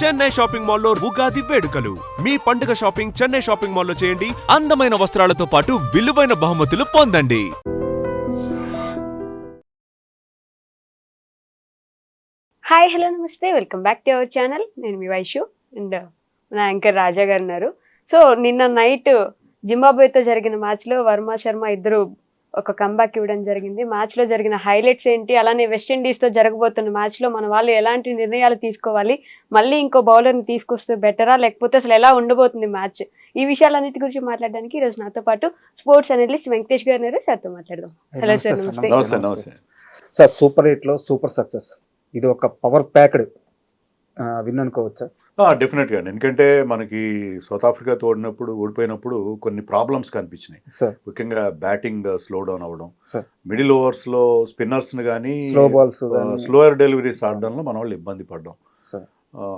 Chennai shopping మాల్లో ఉగాది వేడుకలు. మీ పండుగ షాపింగ్ చెన్నై షాపింగ్ మాల్లో చేయండి. అందమైన వస్త్రాలతో పాటు విలువైన బహుమతులు పొందండి. హాయ్ హలో నమస్తే, welcome back to our channel. నేను మీ వైషు అండ్ నా యాంకర్ రాజా గారు ఉన్నారు. సో నిన్న నైట్ జింబాబ్వేతో జరిగిన మ్యాచ్లో వర్మ శర్మ ఇద్దరు ఒక కంబ్యాక్ ఇవ్వడం జరిగింది. మ్యాచ్లో జరిగిన హైలైట్స్ ఏంటి, అలానే వెస్టిండీస్తో జరగబోతున్న మ్యాచ్లో మన వాళ్ళు ఎలాంటి నిర్ణయాలు తీసుకోవాలి, మళ్ళీ ఇంకో బౌలర్ని తీసుకొస్తే బెటరా లేకపోతే అసలు ఎలా ఉండబోతుంది మ్యాచ్, ఈ విషయాలన్నిటి గురించి మాట్లాడడానికి ఈరోజు నాతో పాటు స్పోర్ట్స్ అనలిస్ట్ వెంకటేష్ గారు ఉన్నారు. సార్తో మాట్లాడదాం. హలో సార్, నమస్తే. సార్ సూపర్ 8లో సూపర్ సక్సెస్, ఇది ఒక పవర్ ప్యాక్డ్ విన్ అనుకోవచ్చా? డెఫినెట్గా. ఎందుకంటే మనకి సౌత్ ఆఫ్రికాతో ఓడిపోయినప్పుడు కొన్ని ప్రాబ్లమ్స్ కనిపించినాయి. ముఖ్యంగా బ్యాటింగ్ స్లో డౌన్ అవ్వడం, మిడిల్ ఓవర్స్లో స్పిన్నర్స్ని కానీ స్లోయర్ డెలివరీస్ ఆడడంలో మన వాళ్ళు ఇబ్బంది పడ్డాం.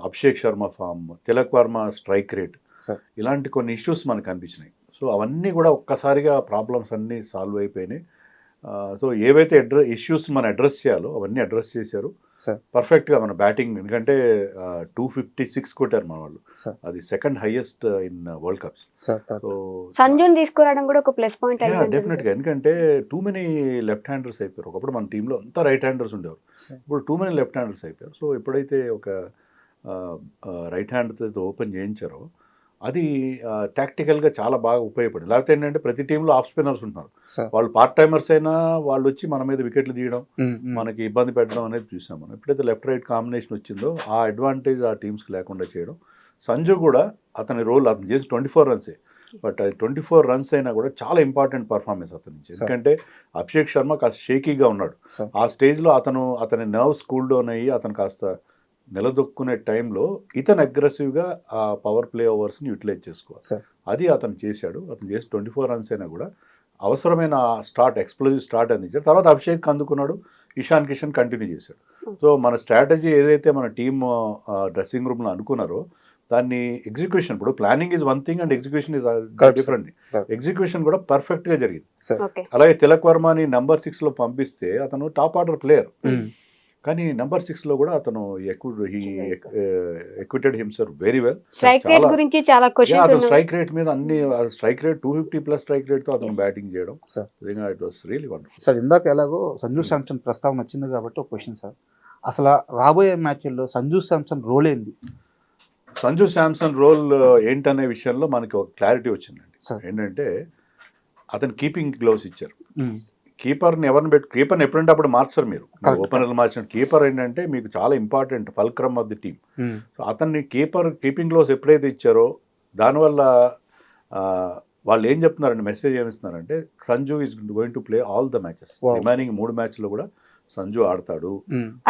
Abhishek Sharma form, Tilak Varma strike rate, ఇలాంటి కొన్ని ఇష్యూస్ మనకు కనిపించినాయి. సో అవన్నీ కూడా ఒక్కసారిగా ప్రాబ్లమ్స్ అన్నీ సాల్వ్ అయిపోయినాయి. సో ఏవైతే ఇష్యూస్ మనం అడ్రస్ చేయాలో అవన్నీ అడ్రస్ చేశారు పర్ఫెక్ట్గా. మన బ్యాటింగ్ ఎందుకంటే 256 కొట్టారు మన వాళ్ళు, అది second highest in world cups. So సంజుని తీసుకురావడం కూడా ఒక ప్లస్ పాయింట్ డెఫినెట్గా, ఎందుకంటే టూ మెనీ లెఫ్ట్ హ్యాండర్స్ అయిపోయారు. ఒకప్పుడు మన టీంలో అంతా రైట్ హ్యాండర్స్ ఉండేవారు, ఇప్పుడు టూ మెనీ లెఫ్ట్ హ్యాండర్స్ అయిపోయారు. సో ఎప్పుడైతే ఒక రైట్ హ్యాండ్తో ఓపెన్ చేయించారో అది టాక్టికల్గా చాలా బాగా ఉపయోగపడింది. లేకపోతే ఏంటంటే ప్రతి టీంలో ఆఫ్ స్పిన్నర్స్ ఉంటున్నారు, వాళ్ళు పార్ట్ టైమర్స్ అయినా వాళ్ళు వచ్చి మన మీద వికెట్లు తీయడం, మనకి ఇబ్బంది పెట్టడం అనేది చూసాం మనం. ఎప్పుడైతే లెఫ్ట్ రైట్ కాంబినేషన్ వచ్చిందో ఆ అడ్వాంటేజ్ ఆ టీమ్స్కి లేకుండా చేయడం. సంజు కూడా అతని రోల్ అతను చేసి 24 రన్సే, బట్ అది 24 రన్స్ అయినా కూడా చాలా ఇంపార్టెంట్ పర్ఫార్మెన్స్ అతని నుంచి. ఎందుకంటే అభిషేక్ శర్మ కాస్త షేకీగా ఉన్నాడు ఆ స్టేజ్లో, అతని నర్వ్స్ కూల్ డౌన్ అయ్యి అతను కాస్త నిలదొక్కునే టైంలో ఇతను అగ్రెసివ్గా ఆ పవర్ ప్లే ఓవర్స్ని యూటిలైజ్ చేసుకోవాలి. అది అతను చేశాడు. అతను చేసి 24 రన్స్ అయినా కూడా అవసరమైన ఎక్స్ప్లోజివ్ స్టార్ట్ అందించాడు. తర్వాత అభిషేక్ అందుకున్నాడు, ఇషాన్ కిషన్ కంటిన్యూ చేశాడు. సో మన స్ట్రాటజీ ఏదైతే మన టీమ్ డ్రెస్సింగ్ రూమ్లో అనుకున్నారో దాన్ని ఎగ్జిక్యూషన్, ఇప్పుడు planning is one thing and execution is different. Execution కూడా పర్ఫెక్ట్గా జరిగింది. అలాగే తిలక్ వర్మని నెంబర్ 6లో పంపిస్తే అతను టాప్ ఆర్డర్ ప్లేయర్, కానీ నెంబర్ 6లో కూడా అతను acquitted himself very well. Strike rate మీద అన్ని స్ట్రైక్ రేట్ 250+ స్ట్రైక్ రేట్తో అతను బ్యాటింగ్ చేయడం, it was really wonderful. Sir ఇందాక ఎలాగో సంజు శాంసన్ ప్రస్తావన వచ్చింది కాబట్టి ఒక క్వశ్చన్ సార్, అసలు రాబోయే మ్యాచ్ల్లో సంజు శాంసన్ రోల్ ఏంది? సంజు శాంసన్ రోల్ ఏంటనే విషయంలో మనకి ఒక క్లారిటీ వచ్చిందండి. ఏంటంటే అతను కీపింగ్ గ్లోవ్స్ ఇచ్చారు. కీపర్ని కీపర్ని ఎప్పుడంటే అప్పుడు మార్చారు మీరు, ఓపెనర్లు మార్చిన కీపర్ ఏంటంటే మీకు చాలా important fulcrum of the team. So అతన్ని కీపింగ్ గ్లోవ్స్ ఎప్పుడైతే ఇచ్చారో దానివల్ల వాళ్ళు ఏం చెప్తున్నారంటే, మెసేజ్ ఏమిస్తున్నారంటే Sanju is going to play all the matches, remaining 3 మ్యాచ్లు కూడా సంజు ఆడతాడు.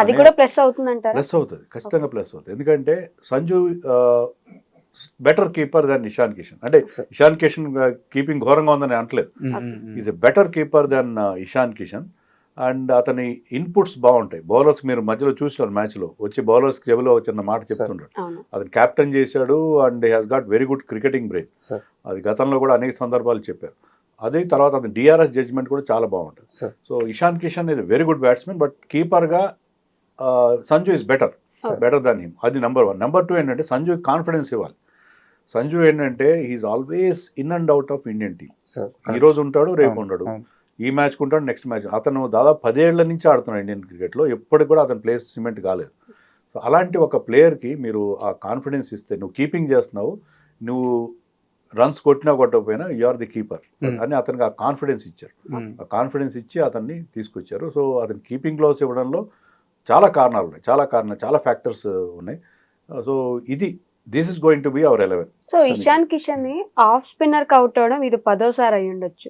అది కూడా ప్లస్ అవుతుంది, ఖచ్చితంగా ప్లస్ అవుతుంది. ఎందుకంటే సంజు బెటర్ కీపర్ దాన్ ఇషాన్ కిషన్. అంటే ఇషాన్ కిషన్ కీపింగ్ ఘోరంగా ఉందని అనట్లేదు, is a better keeper than Ishan Kishan. And అతని ఇన్పుట్స్ బాగుంటాయి. బౌలర్స్ మీరు మధ్యలో చూసినారు మ్యాచ్లో వచ్చి బౌలర్స్ చెవిలో వచ్చిన మాట చెప్తుంటాడు. అతను క్యాప్టెన్ చేశాడు and he has got very good cricketing brain. అది గతంలో కూడా అనేక సందర్భాలు చెప్పారు. అదే తర్వాత అతని డిఆర్ఎస్ జడ్జ్మెంట్ కూడా చాలా బాగుంటుంది. So Ishan Kishan is very good batsmen, but కీపర్గా Sanju is better than him. అది నెంబర్ 1. నెంబర్ 2 ఏంటంటే సంజు కాన్ఫిడెన్స్ ఇవ్వాలి. సంజు ఏంటంటే he is always in and out of Indian team. ఈ రోజు ఉంటాడు, రేపు ఉండడు, ఈ మ్యాచ్కి ఉంటాడు, నెక్స్ట్ మ్యాచ్. అతను దాదాపు 10 ఏళ్ల నుంచి ఆడుతున్నాడు ఇండియన్ క్రికెట్లో, ఎప్పటికి కూడా అతని ప్లేస్ సిమెంట్ కాలేదు. సో అలాంటి ఒక ప్లేయర్కి మీరు ఆ కాన్ఫిడెన్స్ ఇస్తే, నువ్వు కీపింగ్ చేస్తున్నావు, నువ్వు రన్స్ కొట్టినా కొట్టకపోయినా యు ఆర్ ది కీపర్ అని అతనికి ఆ కాన్ఫిడెన్స్ ఇచ్చారు. ఆ కాన్ఫిడెన్స్ ఇచ్చి అతన్ని తీసుకొచ్చారు. సో అతని కీపింగ్ గ్లోవ్స్ ఇవ్వడంలో చాలా కారణాలు ఉన్నాయి, చాలా ఫ్యాక్టర్స్ ఉన్నాయి. So this is going to be our 11. So Ishan Kishan ని ఆఫ్ స్పిన్నర్ కి అవుట్ అవడం ఇది 10వ అయి ఉండొచ్చు.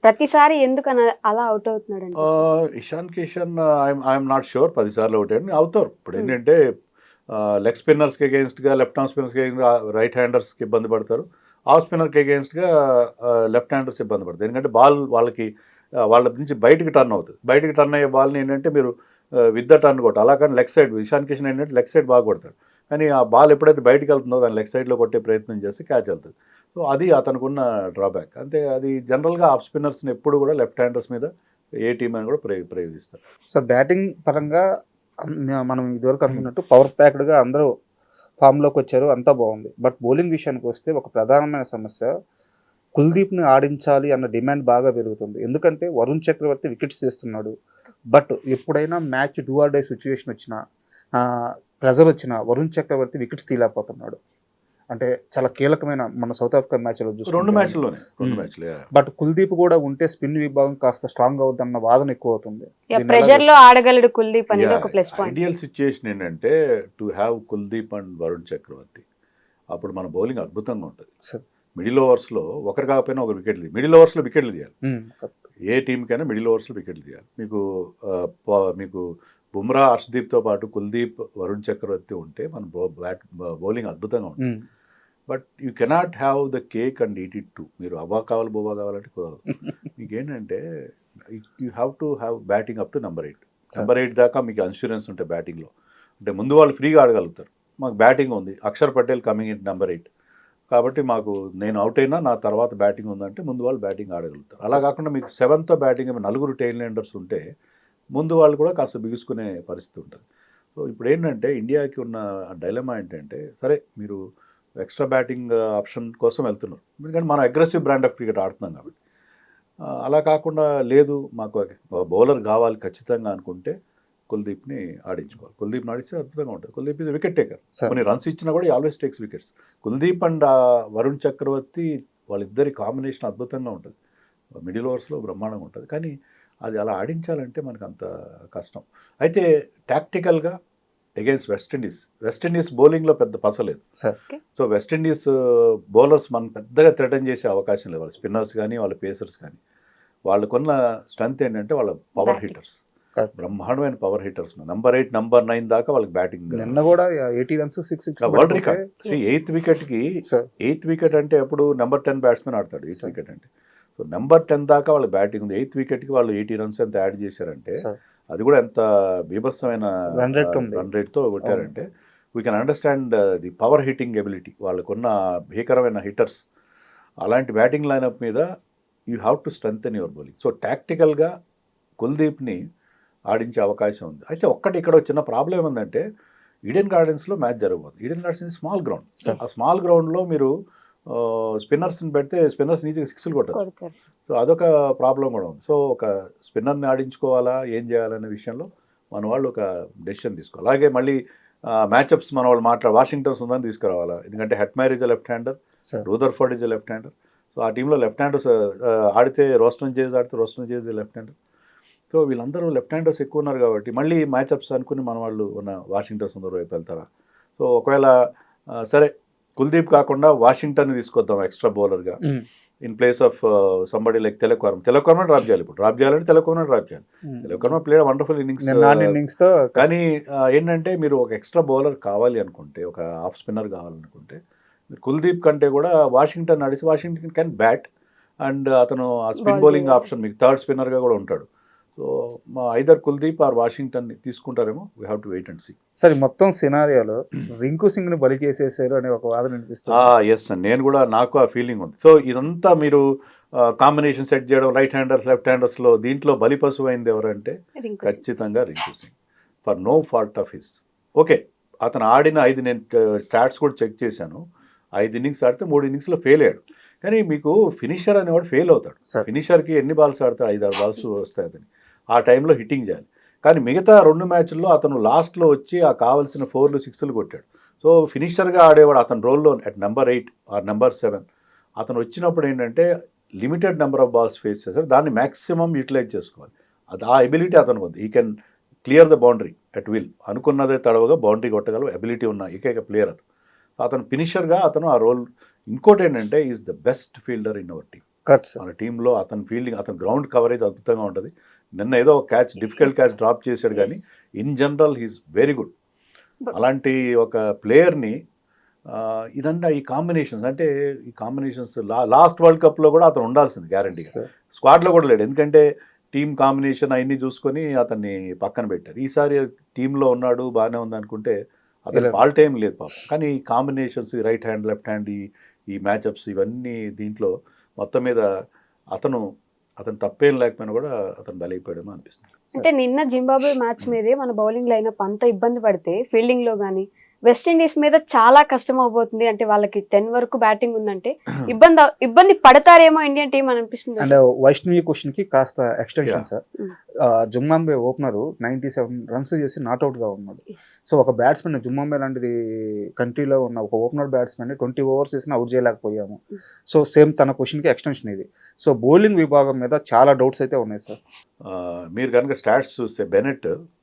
ప్రతిసారి ఎందుకు అలా అవుట్ అవుతున్నాడు? Ishan Kishan I'm not sure 10 సార్లు అవుతారు. ఇప్పుడు ఏంటంటే లెగ్ స్పిన్నర్స్కి అగేన్స్ట్గా, లెఫ్ట్ ఆర్మ్ స్పిన్నర్స్కి అగేన్స్ట్గా రైట్ హ్యాండర్స్కి ఇబ్బంది పడతారు, ఆఫ్ స్పిన్నర్కి అగేన్స్ట్గా లెఫ్ట్ హ్యాండర్స్ ఇబ్బంది పడతారు. ఎందుకంటే బాల్ వాళ్ళ నుంచి బయటికి టర్న్ అవుతుంది. బయటికి టర్న్ అయ్యే బాల్ని ఏంటంటే మీరు విత్ ద టర్న్ కొట్టాలి. అలా కానీ లెగ్ సైడ్ ఇషాన్ కిషన్ ఏంటంటే లెగ్ సైడ్ బాగా కొడతాడు, కానీ ఆ బాల్ ఎప్పుడైతే బయటకు వెళ్తుందో దాన్ని లెగ్ సైడ్లో కొట్టే ప్రయత్నం చేస్తే క్యాచ్ వెళ్తుంది. సో అది అతనుకున్న డ్రాబ్యాక్. అంతే, అది జనరల్గా ఆఫ్ స్పిన్నర్స్ని ఎప్పుడు కూడా లెఫ్ట్ హ్యాండర్స్ మీద ఏ టీం అని కూడా ప్రయోగిస్తారు. సో బ్యాటింగ్ పరంగా మనం ఇదివరకు అనుకున్నట్టు పవర్ ప్యాక్డ్గా అందరూ ఫామ్లోకి వచ్చారు, అంతా బాగుంది. బట్ బౌలింగ్ విషయానికి వస్తే ఒక ప్రధానమైన సమస్య, కుల్దీప్ని ఆడించాలి అన్న డిమాండ్ బాగా పెరుగుతుంది. ఎందుకంటే వరుణ్ చక్రవర్తి వికెట్స్ తీస్తున్నాడు. బట్ ఎప్పుడైనా match do or die situation వచ్చినా, ప్రెజర్ వచ్చినా వరుణ్ చక్రవర్తి వికెట్స్ తీయలేకపోతున్నాడు. అంటే చాలా కీలకమైన మన సౌత్ ఆఫ్రికా మ్యాచ్లో రెండు మ్యాచ్లు బట్ కుల్దీప్ కూడా ఉంటే స్పిన్ విభాగం కాస్త స్ట్రాంగ్ అవుతుందన్న వాదన ఎక్కువ అవుతుంది. ప్రెషర్ లో ఆడగలడు కుల్దీప్ అనేది ఒక ప్లస్ పాయింట్. ఐడియల్ సిచ్యుయేషన్ ఏంటంటే to have Kuldeep and Varun Chakravarthy. అప్పుడు మన బౌలింగ్ అద్భుతంగా ఉంటుంది. మిడిల్ ఓవర్స్లో ఒకరు కాకపోయినా ఒకరు వికెట్లు మిడిల్ ఓవర్స్లో వికెట్లు తీయాలి. ఏ టీంకైనా మిడిల్ ఓవర్స్లో వికెట్లు తీయాలి. మీకు బుమ్రా, హర్షదీప్తో పాటు కుల్దీప్, వరుణ్ చక్రవర్తి ఉంటే మన బౌలింగ్ అద్భుతంగా ఉంటుంది. But you cannot have the cake and eat it two. మీరు అవ్వా కావాలి బొవ్వా కావాలంటే కుదరదు. మీకు ఏంటంటే you have to have batting up to number 8. Number 8 దాకా మీకు ఇన్సూరెన్స్ ఉంటాయి బ్యాటింగ్లో. అంటే ముందు వాళ్ళు ఫ్రీగా ఆడగలుగుతారు. మాకు బ్యాటింగ్ ఉంది, Axar Patel coming in number 8 కాబట్టి నేను అవుట్ అయినా నా తర్వాత బ్యాటింగ్ ఉందంటే ముందు వాళ్ళు బ్యాటింగ్ ఆడగలుగుతారు. అలా కాకుండా మీకు 7th బ్యాటింగ్ 9 టెయిల్ ఎండర్స్ ఉంటే ముందు వాళ్ళు కూడా కాస్త బిగుసుకునే పరిస్థితి ఉంటుంది. సో ఇప్పుడు ఏంటంటే ఇండియాకి ఉన్న డైలమా ఏంటంటే, సరే మీరు ఎక్స్ట్రా బ్యాటింగ్ ఆప్షన్ కోసం వెళ్తున్నారు, ఎందుకంటే మనం అగ్రెసివ్ బ్రాండ్ ఆఫ్ క్రికెట్ ఆడుతున్నాం కాబట్టి. అలా కాకుండా లేదు మాకు బౌలర్ కావాలి ఖచ్చితంగా అనుకుంటే కుల్దీప్ని ఆడించుకోవాలి. కుల్దీప్ని ఆడిస్తే అద్భుతంగా ఉంటుంది. Kuldeep is wicket taker. కొన్ని రన్స్ ఇచ్చినా కూడా always takes wickets. Kuldeep and Varun Chakravarthy వాళ్ళిద్దరి కాంబినేషన్ అద్భుతంగా ఉంటుంది. మిడిల్ ఓవర్స్లో బ్రహ్మాండంగా ఉంటుంది. కానీ అది అలా ఆడించాలంటే మనకు అంత కష్టం. అయితే టాక్టికల్గా అగైన్స్ వెస్టిండీస్ బౌలింగ్లో పెద్ద పసలేదు. సో వెస్టిండీస్ బౌలర్స్ మనం పెద్దగా థ్రెటన్ చేసే అవకాశం లేదు. వాళ్ళ స్పిన్నర్స్ కానీ వాళ్ళ పేసర్స్ కానీ వాళ్ళకున్న స్ట్రెంత్ ఏంటంటే వాళ్ళ పవర్ హిట్టర్స్, బ్రహ్మాండమైన పవర్ హిట్టర్స్. నెంబర్ 8, నెంబర్ 9 దాకా వాళ్ళకి బ్యాటింగ్. నిన్న కూడా 80 runs 6 world record. 8th wicket అంటే ఎప్పుడు నెంబర్ 10 బ్యాట్స్మెన్ ఆడతాడు 8th వికెట్ అంటే. సో నెంబర్ 10 దాకా వాళ్ళ బ్యాటింగ్ ఉంది. 8th వికెట్కి వాళ్ళు 80 runs ఎంత యాడ్ చేశారంటే, అది కూడా ఎంత బీభత్సమైన రన్ రేట్తో కొట్టారంటే we can understand the power hitting ability. వాళ్ళకున్న భీకరమైన హిట్టర్స్. అలాంటి బ్యాటింగ్ లైనప్ మీద you have to strengthen your bowling. So టాక్టికల్గా కుల్దీప్ని ఆడించే అవకాశం ఉంది. అయితే ఒక్కటి ఇక్కడ చిన్న ప్రాబ్లం ఏముందంటే, ఈడెన్ గార్డెన్స్లో మ్యాచ్ జరగబోతుంది. Eden gardens small ground. ఆ స్మాల్ గ్రౌండ్లో మీరు స్పిన్నర్స్ని పెడితే స్పిన్నర్స్ ఈజీగా 6లు కొట్టారు. సో అదొక ప్రాబ్లం కూడా ఉంది. సో ఒక స్పిన్నర్ని ఆడించుకోవాలా, ఏం చేయాలనే విషయంలో మన వాళ్ళు ఒక డెసిషన్ తీసుకోవాలి. అలాగే మళ్ళీ మ్యాచ్అప్స్ మన వాళ్ళు వాషింగ్టన్స్ ఉందని తీసుకురావాలా. ఎందుకంటే Hetmyer is a left hander, Rutherford is a left hander. So ఆ టీంలో లెఫ్ట్ హ్యాండర్స్ ఆడితే రోస్టన్ చేసి లెఫ్ట్ హ్యాండర్. సో వీళ్ళందరూ లెఫ్ట్ హ్యాండర్స్ ఎక్కువ ఉన్నారు కాబట్టి మళ్ళీ మ్యాచ్అప్స్ అనుకుని మన వాళ్ళు ఉన్న వాషింగ్టన్స్ అందరూ వైపు వెళ్తారా. సో ఒకవేళ సరే కుల్దీప్ కాకుండా వాషింగ్టన్ తీసుకొద్దాం ఎక్స్ట్రా బౌలర్గా in place of somebody like Tilak drop చేయాలి. ఇప్పుడు డ్రాప్ చేయాలంటే తిలక్ డ్రాప్ చేయాలి. Tilak play wonderful innings. కానీ ఏంటంటే మీరు ఒక ఎక్స్ట్రా బౌలర్ కావాలి అనుకుంటే, ఒక ఆఫ్ స్పిన్నర్ కావాలనుకుంటే, కుల్దీప్ కంటే కూడా వాషింగ్టన్ ఆడిసి వాషింగ్టన్ కెన్ బ్యాట్ అండ్ అతను ఆ స్పిన్ బౌలింగ్ ఆప్షన్ మీకు థర్డ్ స్పిన్నర్గా కూడా ఉంటాడు. So either Kuldeep or Washington తీసుకుంటారేమో. We have to wait and see. సరే, మొత్తం సినారియోలో రింకు సింగ్ని బలి చేసేసారు అనే ఒక వాదన వినిపిస్తుంది. ఎస్ అండి, నేను కూడా నాకు ఆ ఫీలింగ్ ఉంది. సో ఇదంతా మీరు కాంబినేషన్ సెట్ చేయడం రైట్ హ్యాండర్స్ లెఫ్ట్ హ్యాండర్స్లో దీంట్లో బలిపశువు అయింది ఎవరంటే ఖచ్చితంగా Rinku Singh. For no fault of his. Okay, అతను ఆడిన 5 నేను స్టాట్స్ కూడా చెక్ చేశాను. 5 innings ఆడితే 3 innings ఫెయిల్ అయ్యాడు. కానీ మీకు ఫినిషర్ అనేవాడు ఫెయిల్ అవుతాడు. ఫినిషర్కి ఎన్ని బాల్స్ ఆడతాడు? 5-6 balls వస్తాయి అతని. ఆ టైంలో హిట్టింగ్ చేయాలి. కానీ మిగతా 2 మ్యాచ్ల్లో అతను లాస్ట్లో వచ్చి ఆ కావాల్సిన 4లు 6లు కొట్టాడు. సో ఫినిషర్గా ఆడేవాడు అతని రోల్లో అట్ నెంబర్ 8 ఆర్ నెంబర్ 7 అతను వచ్చినప్పుడు ఏంటంటే limited number of balls face చేశారు. దాన్ని మ్యాక్సిమం యూటిలైజ్ చేసుకోవాలి. అది ఆ ఎబిలిటీ అతనికి ఉంది. ఈ can clear the boundary at will. అనుకున్నదే తడవగా బౌండరీ కొట్టగల ఎబిలిటీ ఉన్న ఏకైక ప్లేయర్ అతను. అతను ఫినిషర్గా అతను ఆ రోల్. ఇంకోటి ఏంటంటే is the best fielder in our team. మన టీంలో అతని ఫీల్డింగ్, అతని గ్రౌండ్ కవరేజ్ అద్భుతంగా ఉంటుంది. నిన్న ఏదో ఒక డిఫికల్ట్ క్యాచ్ డ్రాప్ చేశాడు, కానీ in general he's very good. అలాంటి ఒక ప్లేయర్ని ఇదంతా ఈ కాంబినేషన్స్ అంటే ఈ కాంబినేషన్స్ లాస్ట్ వరల్డ్ కప్లో కూడా అతను ఉండాల్సింది గ్యారంటీగా. స్క్వాడ్లో కూడా లేడు, ఎందుకంటే టీమ్ కాంబినేషన్ అవన్నీ చూసుకొని అతన్ని పక్కన పెట్టారు. ఈసారి టీంలో ఉన్నాడు, బాగానే ఉంది అనుకుంటే అతను ఆల్ టైం లేదు పాపం. కానీ ఈ combinations right hand left hand ఈ మ్యాచ్అప్స్ ఇవన్నీ దీంట్లో మొత్తం మీద అతను తప్పేం లేకపోయినా కూడా అతను బలైపోయాడేమో అనిపిస్తుంది. అంటే నిన్న జింబాబ్వే మ్యాచ్ మీదే మన బౌలింగ్ లైనప్ అంత ఇబ్బంది పడితే ఫీల్డింగ్ లో కానీ వెస్టిండీస్ మీద చాలా కష్టం అవబోతుంది అంటే వాళ్ళకి 10 వరకు బ్యాటింగ్ ఉందంటే ఇబ్బంది పడతారేమో ఇండియన్ టీం అని అనిపిస్తుంది. అండ్ వైష్ణవి క్వశ్చన్ కి కాస్త extension sir. Mm. Zimbabwe opener 97 runs చేసి నాట్అవుట్ గా ఉన్నాడు. సో ఒక బ్యాట్స్మెన్ జింబాబ్వే లాంటిది కంట్రీలో ఉన్న ఒక ఓపెనర్ బ్యాట్స్మెన్ 20 ఓవర్స్ చేసిన అవుట్ చేయలేకపోయాము. సో సేమ్ తన క్వశ్చన్ కి ఎక్స్టెన్షన్ ఇది. సో బౌలింగ్ విభాగం మీద చాలా డౌట్స్ అయితే ఉన్నాయి సార్. మీరు కనుక స్టాట్స్ చూస్తే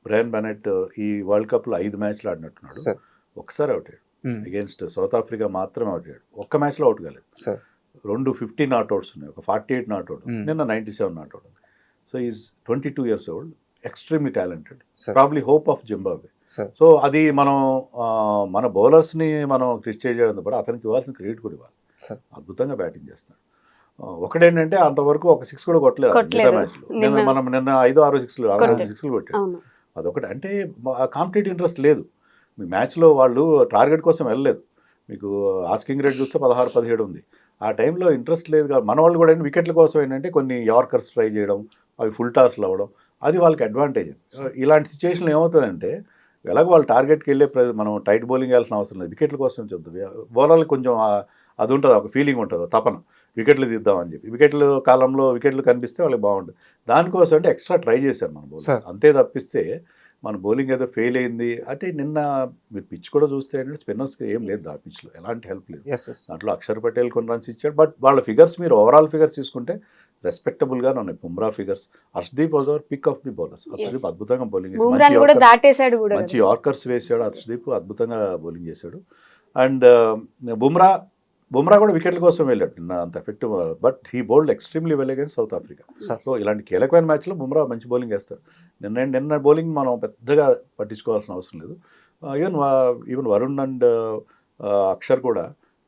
బ్రయన్ బెనెట్ ఈ వరల్డ్ కప్ లో 5 మ్యాచ్లు ఆడినట్టున్నాడు. సార్ ఒకసారి అవుట్ అయ్యాడు అగేన్స్ట్ సౌత్ ఆఫ్రికా, మాత్రమే అవుట్ అయ్యాడు. ఒక్క మ్యాచ్ లో అవుట్ కాలేదు. సార్ 2 50 నాట్అవుట్స్ ఉన్నాయి, ఒక 48 నాట్అవుట్, నిన్న 97 not out. So is 22 years old, extremely talented, Sir. Probably hope of Zimbabwe. Sir. So అది మనం మన బౌలర్స్ని మనం క్రిటిసైజ్ చేయడం కూడా అతనికి ఇవ్వాల్సిన క్రెడిట్ కూడా ఇవ్వాలి. Sir. అద్భుతంగా బ్యాటింగ్ చేస్తున్నాడు. ఒకటేంటంటే అంతవరకు ఒక 6 కూడా కొట్టలేదు మిగతా మ్యాచ్లో. నిన్న 5-6 6లు కొట్టాడు. అవును. అదొకటి. అంటే కాంపిటేటివ్ ఇంట్రెస్ట్ లేదు. మీ మ్యాచ్లో వాళ్ళు టార్గెట్ కోసం వెళ్ళలేదు. మీకు ఆస్కింగ్ రేట్ చూస్తే 16-17 ఉంది. ఆ టైంలో ఇంట్రెస్ట్ లేదు కాబట్టి మన వాళ్ళు కూడా వికెట్ల కోసం ఏంటంటే కొన్ని యార్కర్స్ ట్రై చేయడం, అవి ఫుల్ టాస్లు అవ్వడం, అది వాళ్ళకి అడ్వాంటేజ్. ఇలాంటి సిచ్యువేషన్లో ఏమవుతుందంటే ఎలాగో వాళ్ళు టార్గెట్కి వెళ్ళే మనం టైట్ బౌలింగ్ వేయాల్సిన అవసరం లేదు, వికెట్ల కోసం చెప్తుంది. బౌలర్లకు కొంచెం అది ఉంటుంది, ఒక ఫీలింగ్ ఉంటుంది, తపన వికెట్లు తీద్దామని చెప్పి. వికెట్లు కాలంలో వికెట్లు కనిపిస్తే వాళ్ళకి బాగుంటుంది. దానికోసం అంటే ఎక్స్ట్రా ట్రై చేశారు మన బౌలర్, అంతే తప్పిస్తే మన బౌలింగ్ ఏదో ఫెయిల్ అయింది అంటే నిన్న మీరు పిచ్ కూడా చూస్తే ఏంటంటే స్పిన్నర్స్కి ఏం లేదు ఆ పిచ్లో, ఎలాంటి హెల్ప్ లేదు. దాంట్లో అక్షర్ పటేల్ కొన్ని రన్స్ ఇచ్చాడు, బట్ వాళ్ళ ఫిగర్స్ మీరు ఓవరాల్ ఫిగర్స్ తీసుకుంటే రెస్పెక్టబుల్గా ఉన్నాయి. Bumrah figures, Harshdeep was our pick of the bowlers. Harshdeep అద్భుతంగా బౌలింగ్ చేశాడు, మంచి యార్కర్స్ వేసాడు. హర్షదీప్ అద్భుతంగా బౌలింగ్ చేశాడు. అండ్ బుమ్రా కూడా వికెట్ల కోసం వెళ్ళాడు నిన్న, అంత effective, but he bowled extremely well against south Africa. So ఇలాంటి కీలకమైన మ్యాచ్లో బుమ్రా మంచి బౌలింగ్ వేస్తాడు. నిన్న బౌలింగ్ మనం పెద్దగా పట్టించుకోవాల్సిన అవసరం లేదు. ఈవెన్ వరుణ్ అండ్ అక్షర్ కూడా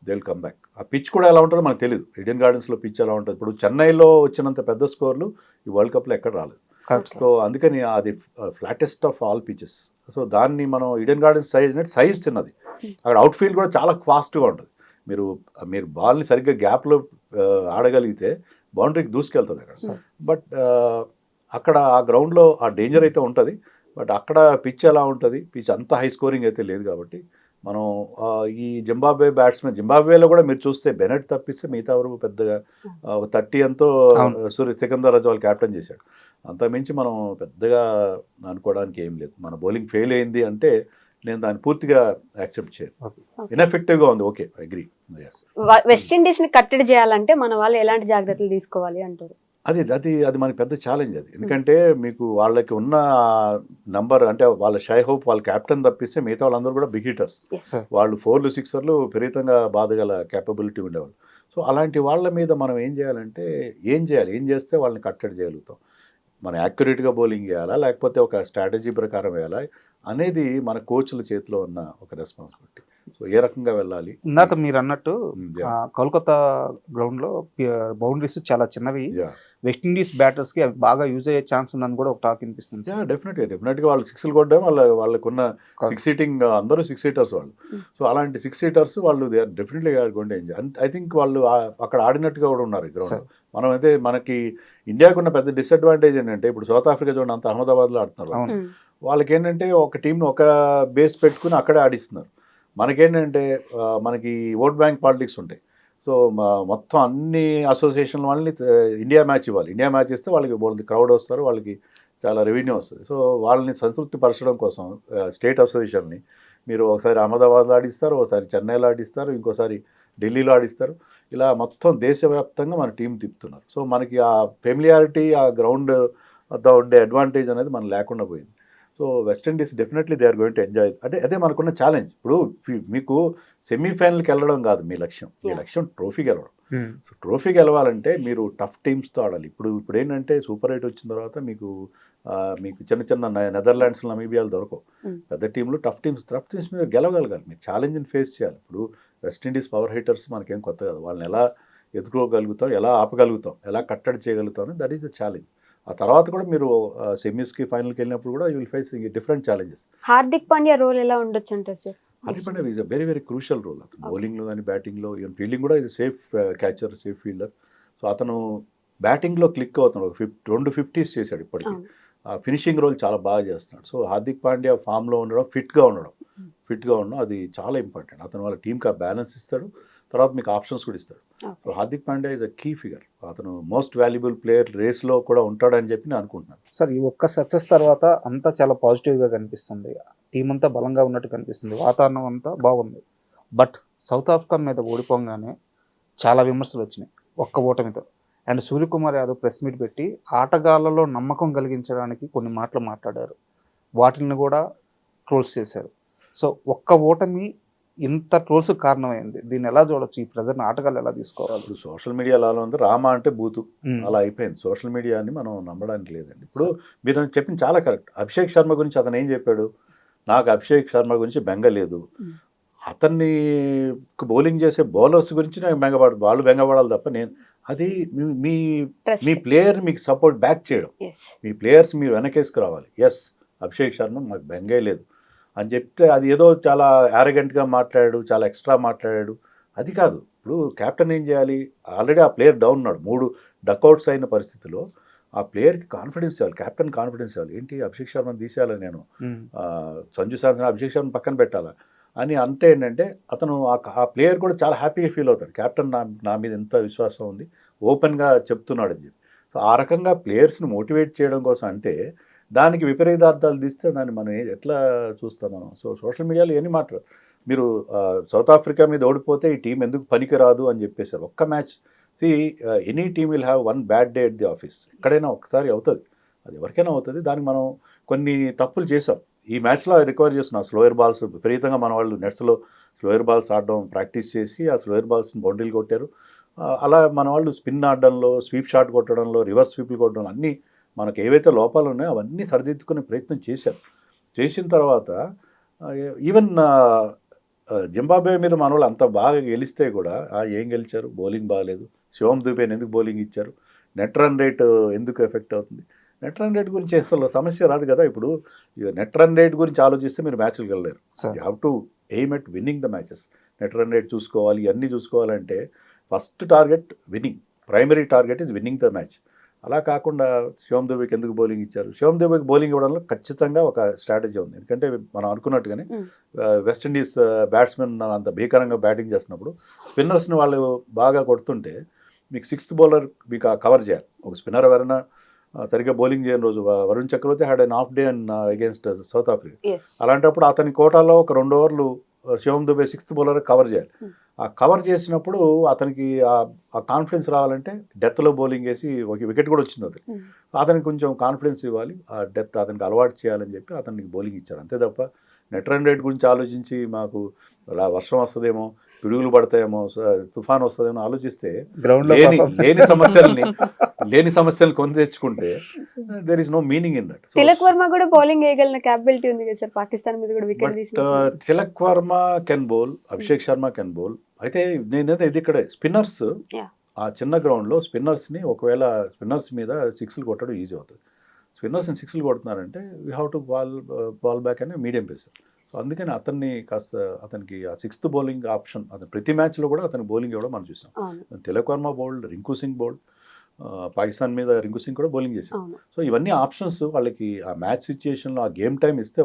దే విల్ కమ్ బ్యాక్. ఆ పిచ్ కూడా ఎలా ఉంటుందో మనకు తెలియదు. ఈడెన్ గార్డెన్స్లో పిచ్ ఎలా ఉంటుంది. ఇప్పుడు చెన్నైలో వచ్చినంత పెద్ద స్కోర్లు ఈ వరల్డ్ కప్లో ఎక్కడ రాలేదు. సో అందుకని అది flattest of all pitches. So దాన్ని మనం ఈడెన్ గార్డెన్స్ సైజ్ తిన్నది. అక్కడ అవుట్ ఫీల్డ్ కూడా చాలా ఫాస్ట్గా ఉంటుంది. మీరు బాల్ని సరిగ్గా గ్యాప్లో ఆడగలిగితే బౌండరీకి దూసుకెళ్తుంది అక్కడ. బట్ అక్కడ ఆ గ్రౌండ్లో ఆ డేంజర్ అయితే ఉంటుంది. బట్ అక్కడ పిచ్ ఎలా ఉంటుంది, పిచ్ అంత హై స్కోరింగ్ అయితే లేదు. కాబట్టి మనం ఈ జింబాబ్వేలో కూడా మీరు చూస్తే బెనెట్ తప్పిస్తే మిగతా వరకు పెద్దగా 30 ఎంతో సికందర్ రాజు వాళ్ళు క్యాప్టెన్ చేశాడు. అంతకుమించి మనం పెద్దగా అనుకోవడానికి ఏం లేదు. మన బౌలింగ్ ఫెయిల్ అయింది అంటే నేను దాన్ని పూర్తిగా యాక్సెప్ట్ చేయను. ఇన్ఎఫెక్టివ్గా ఉంది, ఓకే, అగ్రీ. వెస్టిండీస్ ని కట్టడి చేయాలంటే మన వాళ్ళు ఎలాంటి జాగ్రత్తలు తీసుకోవాలి అంటారు? అది మనకి పెద్ద ఛాలెంజ్ అది. ఎందుకంటే మీకు వాళ్ళకి ఉన్న నంబర్ అంటే వాళ్ళ షై హోప్ వాళ్ళ క్యాప్టెన్ తప్పిస్తే మిగతా వాళ్ళందరూ కూడా బిగ్ హిటర్స్. వాళ్ళు 4లు 6లు విపరీతంగా బాధగల క్యాపబిలిటీ ఉండేవాళ్ళు. సో అలాంటి వాళ్ళ మీద మనం ఏం చేయాలంటే ఏం చేస్తే వాళ్ళని కట్టడి చేయగలుగుతాం. మనం యాక్యురేట్గా బౌలింగ్ చేయాలా, లేకపోతే ఒక స్ట్రాటజీ ప్రకారం వేయాలా అనేది మన కోచ్ల చేతిలో ఉన్న ఒక రెస్పాన్సిబిలిటీ. సో ఏ రకంగా వెళ్ళాలి. ఇందాక మీరు అన్నట్టు కోల్కతా గ్రౌండ్ లో బౌండరీస్ చాలా చిన్నవి, వెస్టిండీస్ బ్యాటర్స్ కి అవి బాగా యూజ్ అయ్యే ఛాన్స్ ఉందని కూడా ఒక టాక్ వినిపిస్తుంది. డెఫినెట్గా వాళ్ళు 6లు కొట్టడం వాళ్ళకున్న 6 సీటింగ్, అందరూ 6 సీటర్స్ వాళ్ళు. సో అలాంటి 6 సీటర్స్ వాళ్ళు they are definitely going to enjoy. I think వాళ్ళు అక్కడ ఆడినట్టుగా కూడా ఉన్నారు ఈ గ్రౌండ్. మనం అయితే మనకి ఇండియాకు ఉన్న పెద్ద డిసడ్వాంటేజ్ ఏంటంటే ఇప్పుడు సౌత్ ఆఫ్రికా చూడండి, అంత అహ్మదాబాద్లో ఆడుతున్నారు. వాళ్ళకి ఏంటంటే ఒక టీంను ఒక బేస్ పెట్టుకుని అక్కడే ఆడిస్తున్నారు. మనకేంటంటే మనకి ఓట్ బ్యాంక్ పాలిటిక్స్ ఉంటాయి. సో మొత్తం అన్ని అసోసియేషన్ వాళ్ళని ఇండియా మ్యాచ్ ఇవ్వాలి. ఇండియా మ్యాచ్ ఇస్తే వాళ్ళకి క్రౌడ్ వస్తారు, వాళ్ళకి చాలా రెవెన్యూ వస్తుంది. సో వాళ్ళని సంతృప్తి పరచడం కోసం స్టేట్ అసోసియేషన్ని మీరు ఒకసారి అహ్మదాబాద్లో ఆడిస్తారు, ఒకసారి చెన్నైలో ఆడిస్తారు, ఇంకోసారి ఢిల్లీలో ఆడిస్తారు. ఇలా మొత్తం దేశవ్యాప్తంగా మన టీం తిప్పుతున్నారు. సో మనకి ఆ ఫెమిలియారిటీ, ఆ గ్రౌండ్ వద్ద ఉండే అడ్వాంటేజ్ అనేది మనం లేకుండా పోయింది. So West Indies definitely they are going to enjoy. అంటే అదే మనకున్న ఛాలెంజ్. ఇప్పుడు మీకు సెమీఫైనల్కి వెళ్ళడం కాదు మీ లక్ష్యం, మీ లక్ష్యం ట్రోఫీ గెలవడం. సో ట్రోఫీ గెలవాలంటే మీరు టఫ్ టీమ్స్తో ఆడాలి. ఇప్పుడు ఏంటంటే సూపర్ 8 వచ్చిన తర్వాత మీకు చిన్న నెదర్లాండ్స్, నమీబియాలు దొరకవు. పెద్ద టీంలు టఫ్ టీమ్స్ మీద గెలవగలగాలి. మీరు ఛాలెంజ్ని ఫేస్ చేయాలి. ఇప్పుడు వెస్టిండీస్ పవర్ హైటర్స్ మనకేం కొత్త కాదు. వాళ్ళని ఎలా ఎదుర్కోగలుగుతాం, ఎలా ఆపగలుగుతాం, ఎలా కట్టడి చేయగలుగుతాం, దట్ ఈస్ ద ఛాలెంజ్. ఆ తర్వాత కూడా మీరు సెమీస్కి ఫైనల్కి వెళ్ళినప్పుడు కూడా you will face different challenges. Hardik Pandya role ఎలా ఉండొచ్చు అంటారు sir? Hardik Pandya is a very very crucial role. అతను బౌలింగ్లో కానీ బ్యాటింగ్లో, ఈవెన్ ఫీల్డింగ్ కూడా is safe catcher, safe fielder. So అతను బ్యాటింగ్లో క్లిక్ అవుతున్నాడు. 2 50s చేశాడు ఇప్పటికీ. ఫినిషింగ్ రోల్ చాలా బాగా చేస్తున్నాడు. సో హార్దిక్ పాండ్యా ఫామ్లో ఉండడం, ఫిట్గా ఉండడం అది చాలా ఇంపార్టెంట్. అతను వాళ్ళ టీంకి ఆ బ్యాలెన్స్ ఇస్తాడు, తర్వాత మీకు ఆప్షన్స్ కూడా ఇస్తాడు. So Hardik Pandya is a key figure. అతను మోస్ట్ వాల్యుబుల్ ప్లేయర్ రేస్లో కూడా ఉంటాడని చెప్పి నేను అనుకుంటున్నాను. సార్ ఈ ఒక్క సక్సెస్ తర్వాత అంతా చాలా పాజిటివ్గా కనిపిస్తుంది, టీం అంతా బలంగా ఉన్నట్టు కనిపిస్తుంది, వాతావరణం అంతా బాగుంది. బట్ సౌత్ ఆఫ్రికా మీద ఓడిపోగానే చాలా విమర్శలు వచ్చినాయి ఒక్క ఓటమితో. And Suryakumar Yadav press meet పెట్టి ఆటగాళ్లలో నమ్మకం కలిగించడానికి కొన్ని మాటలు మాట్లాడారు, వాటిని కూడా ట్రోల్స్ చేశారు. సో ఒక్క ఓటమి ఇంత ట్రోల్స్ కారణమైంది, దీన్ని ఎలా చూడొచ్చు? ఈ ప్రజెంట్ ఆటగాళ్ళు ఎలా తీసుకోవాలి? ఇప్పుడు సోషల్ మీడియాలో అలా ఉంది, రామ అంటే బూతు అలా అయిపోయింది. సోషల్ మీడియాని మనం నమ్మడానికి లేదండి. ఇప్పుడు మీరు చెప్పింది చాలా కరెక్ట్. అభిషేక్ శర్మ గురించి అతను ఏం చెప్పాడు? నాకు అభిషేక్ శర్మ గురించి బెంగ లేదు, అతన్ని బౌలింగ్ చేసే బౌలర్స్ గురించి నాకు వాళ్ళు బెంగపడాలి తప్ప నేను అది మీ ప్లేయర్ మీకు సపోర్ట్ బ్యాక్ చేయడం, మీ ప్లేయర్స్ మీరు వెనకేసుకురావాలి. ఎస్ అభిషేక్ శర్మ మాకు బెంగే లేదు అని చెప్తే అది ఏదో చాలా యారగెంట్గా మాట్లాడాడు, చాలా ఎక్స్ట్రా మాట్లాడాడు, అది కాదు. ఇప్పుడు కెప్టెన్ ఏం చేయాలి? ఆల్రెడీ ఆ ప్లేయర్ డౌన్ ఉన్నాడు, 3 డక్అవుట్స్ అయిన పరిస్థితిలో ఆ ప్లేయర్కి కాన్ఫిడెన్స్ ఇవ్వాలి, కెప్టెన్ కాన్ఫిడెన్స్ ఇవ్వాలి. ఏంటి అభిషేక్ శర్మను తీసేయాలి, నేను సంజు శాంసన్ అభిషేక్ శర్మ పక్కన పెట్టాలా అని అంటే ఏంటంటే అతను ఆ ప్లేయర్ కూడా చాలా హ్యాపీగా ఫీల్ అవుతాడు, కెప్టెన్ నా మీద ఎంత విశ్వాసం ఉంది, ఓపెన్గా చెప్తున్నాడు అని చెప్పి. సో ఆ రకంగా ప్లేయర్స్ని మోటివేట్ చేయడం కోసం అంటే దానికి విపరీతార్థాలు తీస్తే దాన్ని మనం ఎట్లా చూస్తాం మనం? సో సోషల్ మీడియాలో ఎన్ని మాట్లాడు, మీరు సౌత్ ఆఫ్రికా మీద ఓడిపోతే ఈ టీం ఎందుకు పనికిరాదు అని చెప్పేశారు. ఒక్క match any team will have one bad day at the office, ఎక్కడైనా ఒకసారి అవుతుంది, అది ఎవరికైనా అవుతుంది. దానికి మనం కొన్ని తప్పులు చేసాం. ఈ మ్యాచ్లో రికవర్ చేస్తున్నాం, స్లోయర్ బాల్స్ విపరీతంగా మన వాళ్ళు నెట్స్లో స్లోయర్ బాల్స్ ఆడడం ప్రాక్టీస్ చేసి ఆ స్లోయర్ బాల్స్ని బౌండరీలు కొట్టారు. అలా మన వాళ్ళు స్పిన్ ఆడడంలో, స్వీప్ షాట్ కొట్టడంలో, రివర్స్ స్వీప్లు కొట్టడంలో అన్నీ మనకు ఏవైతే లోపాలు ఉన్నాయో అవన్నీ సరిదిద్దుకునే ప్రయత్నం చేశారు. చేసిన తర్వాత ఈవెన్ జింబాబ్వే మీద మన వాళ్ళు అంత బాగా గెలిస్తే కూడా ఏం గెలిచారు? బౌలింగ్ బాగాలేదు, శివం దూబేని ఎందుకు బౌలింగ్ ఇచ్చారు, నెట్ రన్ రేట్ ఎందుకు ఎఫెక్ట్ అవుతుంది? నెట్ రన్ రేట్ గురించి అసలు సమస్య రాదు కదా. ఇప్పుడు నెట్ రన్ రేట్ గురించి ఆలోచిస్తే మీరు మ్యాచ్లకు వెళ్ళలేరు. You have to aim at winnowing the matches. Net run rate చూసుకోవాలి, ఇవన్నీ చూసుకోవాలంటే first target winnowing, primary target is winnowing the match. అలా కాకుండా శివం దుబేకి ఎందుకు బౌలింగ్ ఇచ్చారు? శివం దుబేకి బౌలింగ్ ఇవ్వడంలో ఖచ్చితంగా ఒక స్ట్రాటజీ ఉంది. ఎందుకంటే మనం అనుకున్నట్టుగానే వెస్టిండీస్ బ్యాట్స్మెన్ అంత భీకరంగా బ్యాటింగ్ చేస్తున్నప్పుడు స్పిన్నర్స్ని వాళ్ళు బాగా కొడుతుంటే మీకు 6th బౌలర్ మీకు కవర్ చేయాలి. ఒక స్పిన్నర్ ఎవరైనా సరిగ్గా బౌలింగ్ చేయని రోజు, Varun Chakravarthy had an off day and against South Africa, అలాంటప్పుడు అతని కోటాలో ఒక 2 ఓవర్లు శివం దుబే 6th బౌలర్ కవర్ చేయాలి. ఆ కవర్ చేసినప్పుడు అతనికి ఆ కాన్ఫిడెన్స్ రావాలంటే డెత్లో బౌలింగ్ వేసి ఒక వికెట్ కూడా వచ్చింది అతనికి కొంచెం కాన్ఫిడెన్స్ ఇవ్వాలి, ఆ డెత్ అతనికి అలవాటు చేయాలని చెప్పి అతనికి బౌలింగ్ ఇచ్చారు. అంతే తప్ప నెట్ రన్ రేట్ గురించి ఆలోచించి మాకు అలా వర్షం వస్తుందేమో, పిడుగులు పడతాయేమో, తుఫాన్ వస్తుందేమో ఆలోచిస్తే లేని సమస్యల్ని కొని తెచ్చుకుంటే there is no meaning in that. Tilak Varma కూడా బౌలింగ్ వేయగలిగిన క్యాపబిలిటీ ఉంది కదా సార్, పాకిస్తాన్ మీద కూడా వికెట్ తీసుకున్నారు. Tilak Varma can bowl, Abhishek Sharma can bowl. అయితే నేనైతే ఇది ఇక్కడ స్పిన్నర్స్ ఆ చిన్న గ్రౌండ్లో స్పిన్నర్స్ని ఒకవేళ స్పిన్నర్స్ మీద 6లు కొట్టడం ఈజీ అవుతుంది. స్పిన్నర్స్ని 6లు కొడుతున్నారంటే we have to ball back అనే మీడియం పేసర్. సో అందుకని అతన్ని కాస్త అతనికి ఆ 6th బౌలింగ్ ఆప్షన్ అతను ప్రతి మ్యాచ్లో కూడా అతనికి బౌలింగ్ ఇవ్వడం మనం చూసాం. తిలక్ వర్మ బౌల్డ్, రింకు సింగ్ బౌల్డ్, పాకిస్తాన్ మీద రింకు సింగ్ కూడా బౌలింగ్ చేశారు. సో ఇవన్నీ ఆప్షన్స్ వాళ్ళకి ఆ మ్యాచ్ సిచ్యుయేషన్లో ఆ గేమ్ టైం ఇస్తే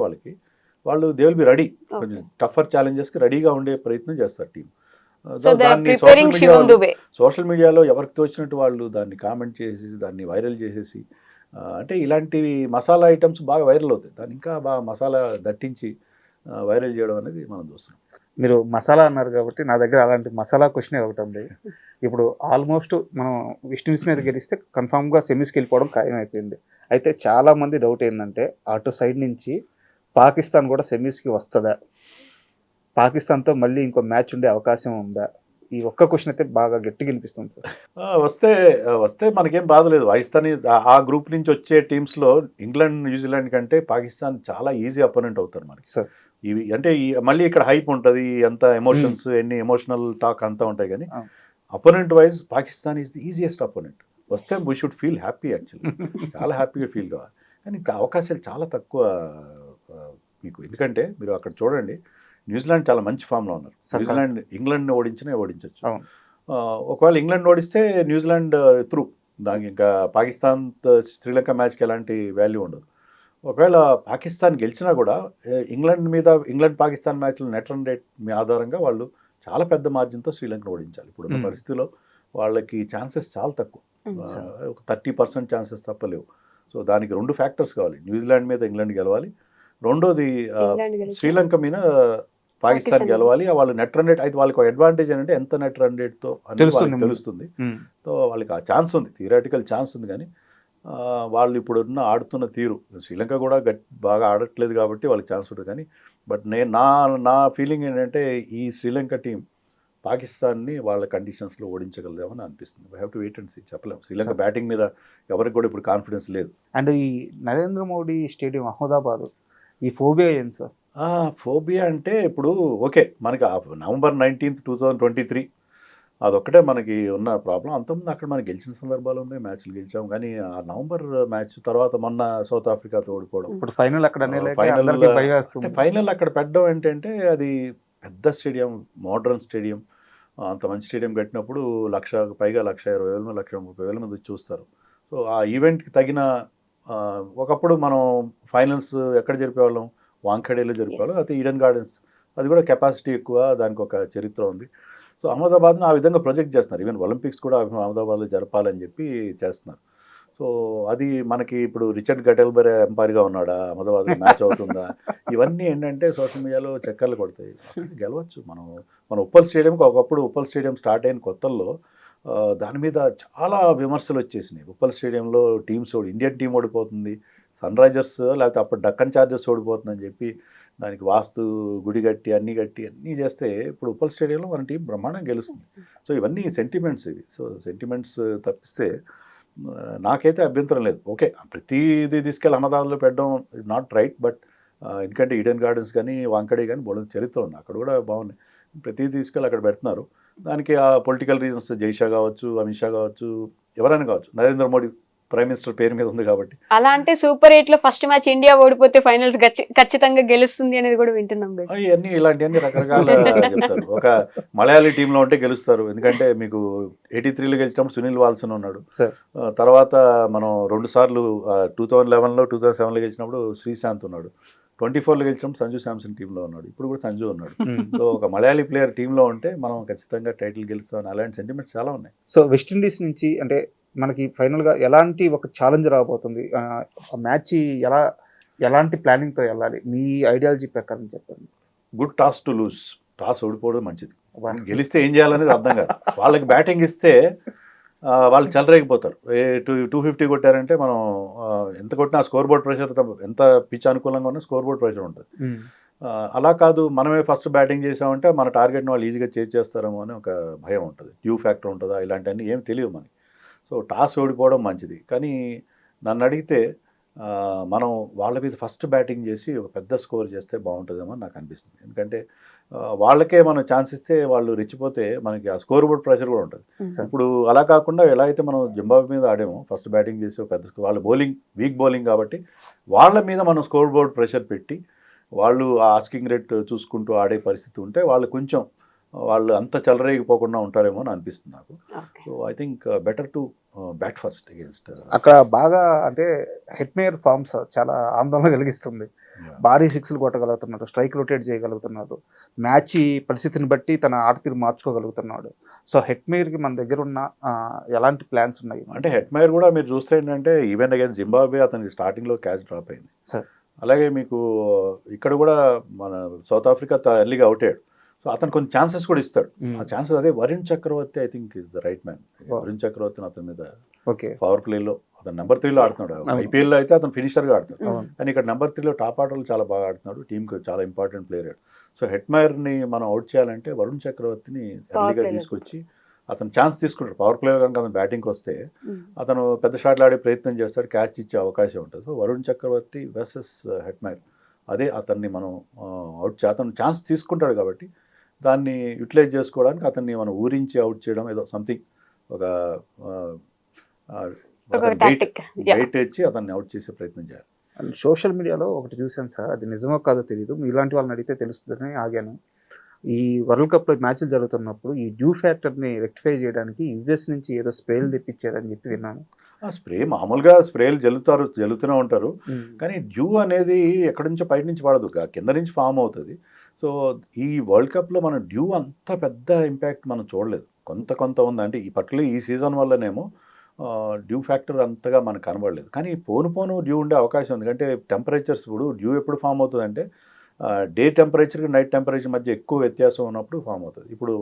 వాళ్ళు దే విల్ బి రెడీ, కొంచెం టఫర్ ఛాలెంజెస్కి రెడీగా ఉండే ప్రయత్నం చేస్తారు టీం. దాన్ని సోషల్ మీడియాలో ఎవరికి తోచినట్టు వాళ్ళు దాన్ని కామెంట్ చేసి దాన్ని వైరల్ చేసేసి అంటే ఇలాంటివి మసాలా ఐటమ్స్ బాగా వైరల్ అవుతాయి. దాన్ని ఇంకా బాగా మసాలా దట్టించి వైరల్ చేయడం అనేది మనం చూస్తున్నాం. మీరు మసాలా అన్నారు కాబట్టి నా దగ్గర అలాంటి మసాలా క్వశ్చన్ ఒకటి ఉంది. ఇప్పుడు ఆల్మోస్ట్ మనం వెస్టిండీస్ మీద గెలిస్తే కన్ఫామ్గా సెమీస్కి వెళ్ళిపోవడం ఖాయం అయిపోయింది. అయితే చాలామంది డౌట్ ఏంటంటే అటు సైడ్ నుంచి పాకిస్తాన్ కూడా సెమీస్కి వస్తుందా, పాకిస్తాన్తో మళ్ళీ ఇంకో మ్యాచ్ ఉండే అవకాశం ఉందా? ఈ ఒక్క క్వశ్చన్ అయితే బాగా గట్టిగా వినిపిస్తుంది సార్. వస్తే మనకేం బాధ లేదు. పాకిస్తాన్ ఆ గ్రూప్ నుంచి వచ్చే టీమ్స్లో ఇంగ్లాండ్, న్యూజిలాండ్ కంటే పాకిస్తాన్ చాలా ఈజీ అపోనెంట్ అవుతారు మనకి సార్. ఇవి అంటే మళ్ళీ ఇక్కడ హైప్ ఉంటుంది, అంత ఎమోషన్స్, ఎన్ని ఎమోషనల్ టాక్ అంతా ఉంటాయి. కానీ opponent wise Pakistan is the easiest opponent. వస్తే we should feel happy, actually చాలా హ్యాపీగా ఫీల్ కావాలి. కానీ అవకాశాలు చాలా తక్కువ మీకు. ఎందుకంటే మీరు అక్కడ చూడండి, న్యూజిలాండ్ చాలా మంచి ఫామ్లో ఉన్నారు. న్యూజిలాండ్ ఇంగ్లాండ్ని ఓడించవచ్చు. ఒకవేళ ఇంగ్లాండ్ ఓడిస్తే న్యూజిలాండ్ త్రూ, దానికి ఇంకా పాకిస్తాన్ శ్రీలంక మ్యాచ్కి ఎలాంటి వాల్యూ ఉండదు. ఒకవేళ పాకిస్తాన్ గెలిచినా కూడా ఇంగ్లాండ్ పాకిస్తాన్ మ్యాచ్లో నెట్ రన్ రేట్ ఆధారంగా వాళ్ళు చాలా పెద్ద మార్జిన్తో శ్రీలంకను ఓడించాలి. ఇప్పుడున్న పరిస్థితిలో వాళ్ళకి ఛాన్సెస్ చాలా తక్కువ, ఒక 30% ఛాన్సెస్ తప్పలేవు. సో దానికి 2 ఫ్యాక్టర్స్ కావాలి. న్యూజిలాండ్ మీద ఇంగ్లాండ్ గెలవాలి, రెండోది శ్రీలంక మీద పాకిస్తాన్ గెలవాలి. వాళ్ళు నెట్ రన్ రేట్ అయితే వాళ్ళకి అడ్వాంటేజ్ ఏంటంటే ఎంత నెట్ రన్ రేట్తో తెలుస్తుంది. సో వాళ్ళకి ఆ ఛాన్స్ ఉంది, థియరాటికల్ ఛాన్స్ ఉంది. కానీ వాళ్ళు ఇప్పుడున్న ఆడుతున్న తీరు, శ్రీలంక కూడా బాగా ఆడట్లేదు కాబట్టి వాళ్ళకి ఛాన్స్ ఉంటుంది. కానీ బట్ నా ఫీలింగ్ ఏంటంటే ఈ శ్రీలంక టీం పాకిస్తాన్ని వాళ్ళ కండిషన్స్లో ఓడించగలదేమని అనిపిస్తుంది. We have to wait and see, చెప్పలేము. శ్రీలంక బ్యాటింగ్ మీద ఎవరికి కూడా ఇప్పుడు కాన్ఫిడెన్స్ లేదు. అండ్ ఈ నరేంద్ర మోడీ స్టేడియం అహ్మదాబాద్, ఈ ఫోబియా ఏంటి సార్? ఫోబియా అంటే ఇప్పుడు ఓకే, మనకి November 19th, 2023 అదొక్కటే మనకి ఉన్న ప్రాబ్లం. అంతకుముందు అక్కడ మనం గెలిచిన సందర్భాలు ఉన్నాయి, మ్యాచ్లు గెలిచాం. కానీ ఆ నవంబర్ మ్యాచ్ తర్వాత మొన్న సౌత్ ఆఫ్రికాతో ఓడిపోవడం, ఇప్పుడు ఫైనల్ అక్కడ ఫైనల్ అక్కడ పెట్టడం ఏంటంటే అది పెద్ద స్టేడియం, మోడర్న్ స్టేడియం. అంత మంచి స్టేడియం కట్టినప్పుడు 1,00,000 పైగా 1,20,000 1,30,000 మంది చూస్తారు. సో ఆ ఈవెంట్కి తగిన ఒకప్పుడు మనం ఫైనల్స్ ఎక్కడ జరిపేవాళ్ళం, వాంఖడేలో జరిపేవాళ్ళం. అయితే ఈడెన్ గార్డెన్స్ అది కూడా కెపాసిటీ ఎక్కువ, దానికి ఒక చరిత్ర ఉంది. సో అహ్మదాబాద్ను ఆ విధంగా ప్రొజెక్ట్ చేస్తున్నారు. ఈవెన్ ఒలింపిక్స్ కూడా అహ్మదాబాద్లో జరపాలని చెప్పి చేస్తున్నారు. సో అది మనకి ఇప్పుడు రిచర్డ్ గటెల్బర్ ఎంపైర్గా ఉన్నాడా, అహ్మదాబాద్లో మ్యాచ్ అవుతుందా, ఇవన్నీ ఏంటంటే సోషల్ మీడియాలో చక్కర్లు కొడతాయి. గెలవచ్చు. మన ఉప్పల్ స్టేడియంకి ఒకప్పుడు ఉప్పల్ స్టేడియం స్టార్ట్ అయిన కొత్తల్లో దాని మీద చాలా విమర్శలు వచ్చేసినాయి. ఉప్పల్ స్టేడియంలో టీమ్స్ ఇండియన్ టీం ఓడిపోతుంది, సన్ రైజర్స్ లేకపోతే అప్పుడు డక్కన్ చార్జర్స్ ఓడిపోతుందని చెప్పి దానికి వాస్తు గుడి కట్టి అన్నీ చేస్తే ఇప్పుడు ఉప్పల్ స్టేడియంలో మన టీం బ్రహ్మాండంగా గెలుస్తుంది. సో ఇవన్నీ సెంటిమెంట్స్ ఇవి. సో సెంటిమెంట్స్ తప్పిస్తే నాకైతే అభ్యంతరం లేదు. ఓకే, ప్రతిదీ తీసుకెళ్ళి అహ్మదాబాద్లో పెట్టడం ఇస్ నాట్ రైట్. బట్ ఎందుకంటే ఈడెన్ గార్డెన్స్ కానీ వాంకడే కానీ బోల్డ్ చరిత్ర ఉంది, అక్కడ కూడా బాగున్నాయి. ప్రతిదీ తీసుకెళ్ళి అక్కడ పెడుతున్నారు. దానికి ఆ పొలిటికల్ రీజన్స్, జైషా కావచ్చు, అమిత్ షా కావచ్చు, ఎవరైనా కావచ్చు, నరేంద్ర మోడీ ప్రైమ్ మినిస్టర్ పేరు మీద ఉంది కాబట్టి. అలా అంటే సూపర్ 8లో ఫస్ట్ మ్యాచ్ ఇండియా ఓడిపోతే ఫైనల్స్ ఖచ్చితంగా గెలుస్తుంది అనేది కూడా వింటున్నాం. ఇవన్నీ ఇలాంటివన్నీ రకరకాల చెప్తారు. ఒక మలయాళీ టీంలో ఉంటే గెలుస్తారు, ఎందుకంటే మీకు 83లో గెలిచినప్పుడు సునీల్ వాల్సన్ ఉన్నాడు. తర్వాత మనం 2 సార్లు 2011లో 2007లో గెలిచినప్పుడు శ్రీశాంత్ ఉన్నాడు. 24లో గెలిచినప్పుడు సంజు శాంసన్ టీంలో ఉన్నాడు. ఇప్పుడు కూడా సంజు ఉన్నాడు. సో ఒక మలయాళీ ప్లేయర్ టీంలో ఉంటే మనం ఖచ్చితంగా టైటిల్ గెలుస్తామని అలాంటి సెంటిమెంట్స్ చాలా ఉన్నాయి. సో వెస్టిండీస్ నుంచి అంటే మనకి ఫైనల్గా ఎలాంటి ఒక ఛాలెంజ్ రాబోతుంది, ఆ మ్యాచ్ ఎలాంటి ప్లానింగ్తో వెళ్ళాలి మీ ఐడియాలజీ ప్రకారం చెప్పండి. Good toss to lose. Toss ఓడిపోవడం మంచిది, గెలిస్తే ఏం చేయాలనేది అర్థం కాదు. వాళ్ళకి బ్యాటింగ్ ఇస్తే వాళ్ళు చెలరేగిపోతారు. 250 కొట్టారంటే మనం ఎంత కొట్టినా స్కోర్ బోర్డ్ ప్రెషర్, ఎంత పిచ్ అనుకూలంగా ఉన్నా స్కోర్ బోర్డ్ ప్రెషర్ ఉంటుంది. అలా కాదు, మనమే ఫస్ట్ బ్యాటింగ్ చేసామంటే మన టార్గెట్ని వాళ్ళు ఈజీగా చేసేస్తారేమో అని ఒక భయం ఉంటుంది. డ్యూ ఫ్యాక్టర్ ఉంటుందా, ఇలాంటివన్నీ ఏం తెలియదు మనకి. సో టాస్ ఓడిపోవడం మంచిది. కానీ నన్ను అడిగితే మనం వాళ్ళ మీద ఫస్ట్ బ్యాటింగ్ చేసి ఒక పెద్ద స్కోర్ చేస్తే బాగుంటుందేమో నాకు అనిపిస్తుంది. ఎందుకంటే వాళ్ళకే మనం ఛాన్స్ ఇస్తే వాళ్ళు రెచ్చిపోతే మనకి ఆ స్కోర్ బోర్డ్ ప్రెషర్ కూడా ఉంటుంది. ఇప్పుడు అలా కాకుండా ఎలా అయితే మనం జింబాబ్వే మీద ఆడామో, ఫస్ట్ బ్యాటింగ్ చేసి ఒక పెద్ద వాళ్ళ బౌలింగ్ వీక్ బౌలింగ్ కాబట్టి వాళ్ళ మీద మనం స్కోర్ బోర్డ్ ప్రెషర్ పెట్టి వాళ్ళు ఆ ఆస్కింగ్ రేట్ చూసుకుంటూ ఆడే పరిస్థితి ఉంటే వాళ్ళు అంత చెలరేగిపోకుండా ఉంటారేమో అని అనిపిస్తుంది నాకు. So I think better to bat first against. అక్కడ బాగా అంటే హెట్మేయర్ ఫార్మ్స్ చాలా ఆందోళన కలిగిస్తుంది. భారీ సిక్స్లు కొట్టగలుగుతున్నాడు, స్ట్రైక్ రొటేట్ చేయగలుగుతున్నాడు, మ్యాచ్ పరిస్థితిని బట్టి తన ఆటతీరు మార్చుకోగలుగుతున్నాడు. సో హెట్మేయర్కి మన దగ్గర ఉన్న ఎలాంటి ప్లాన్స్ ఉన్నాయి అంటే, హెట్మేయర్ కూడా మీరు చూస్తే ఏంటంటే ఈవెన్ అగైన్స్ జింబాబ్వే అతనికి స్టార్టింగ్లో క్యాచ్ డ్రాప్ అయింది సార్. అలాగే మీకు ఇక్కడ కూడా మన సౌత్ ఆఫ్రికా ఎర్లీగా అవుట్ అయ్యాడు. సో అతను కొన్ని ఛాన్సెస్ కూడా ఇస్తాడు. ఆ ఛాన్సెస్ అదే Varun Chakravarthy I think is the right man. Varun చక్రవర్తిని అతని మీద పవర్ ప్లేలో అతను నెంబర్ 3లో ఆడుతున్నాడు. ఐపీఎల్లో అయితే అతను ఫినిషర్గా ఆడుతాడు, కానీ ఇక్కడ నెంబర్ 3లో టాప్ ఆర్డర్లు చాలా బాగా ఆడుతున్నాడు. టీంకి చాలా ఇంపార్టెంట్ ప్లేయర్. సో హెట్మేయర్ని మనం అవుట్ చేయాలంటే వరుణ్ చక్రవర్తిని ఎర్లీగా తీసుకొచ్చి అతను ఛాన్స్ తీసుకుంటాడు. పవర్ ప్లేయర్ కనుక అతను బ్యాటింగ్కి వస్తే అతను పెద్ద షాట్లు ఆడే ప్రయత్నం చేస్తాడు, క్యాచ్ ఇచ్చే అవకాశం ఉంటుంది. సో వరుణ్ చక్రవర్తి వర్సెస్ హెట్మేయర్, అదే అతన్ని మనం అతను ఛాన్స్ తీసుకుంటాడు కాబట్టి దాన్ని యూటిలైజ్ చేసుకోవడానికి అతన్ని మనం ఊరించి అవుట్ చేయడం, ఏదో సంథింగ్ ఒక వెయిట్ ఇచ్చి అతన్ని అవుట్ చేసే ప్రయత్నం చేయాలి. సోషల్ మీడియాలో ఒకటి చూశాను సార్, అది నిజమో కాదో తెలియదు, ఇలాంటి వాళ్ళని అడిగితే తెలుస్తుందని ఆగాను. ఈ వరల్డ్ కప్ లో మ్యాచ్లు జరుగుతున్నప్పుడు ఈ డ్యూ ఫ్యాక్టర్ ని రెక్టిఫై చేయడానికి యుఎస్ నుంచి ఏదో స్ప్రేలు తెప్పించారని చెప్పి విన్నాను. ఆ స్ప్రే మామూలుగా స్ప్రేలు జల్లుతూనే ఉంటారు, కానీ డ్యూ అనేది ఎక్కడి నుంచో బయట నుంచి పడదు, కింద నుంచి ఫామ్ అవుతుంది. సో ఈ వరల్డ్ కప్లో మన డ్యూ అంత పెద్ద ఇంపాక్ట్ మనం చూడలేదు, కొంత ఉంది. అంటే ఈ పర్టికులర్ ఈ సీజన్ వల్లనేమో డ్యూ ఫ్యాక్టర్ అంతగా మనకు కనబడలేదు. కానీ పోను డ్యూ ఉండే అవకాశం ఉంది. అంటే టెంపరేచర్స్ ఇప్పుడు డ్యూ ఎప్పుడు ఫామ్ అవుతుందంటే డే టెంపరేచర్కి నైట్ టెంపరేచర్ మధ్య ఎక్కువ వ్యత్యాసం ఉన్నప్పుడు ఫామ్ అవుతుంది. ఇప్పుడు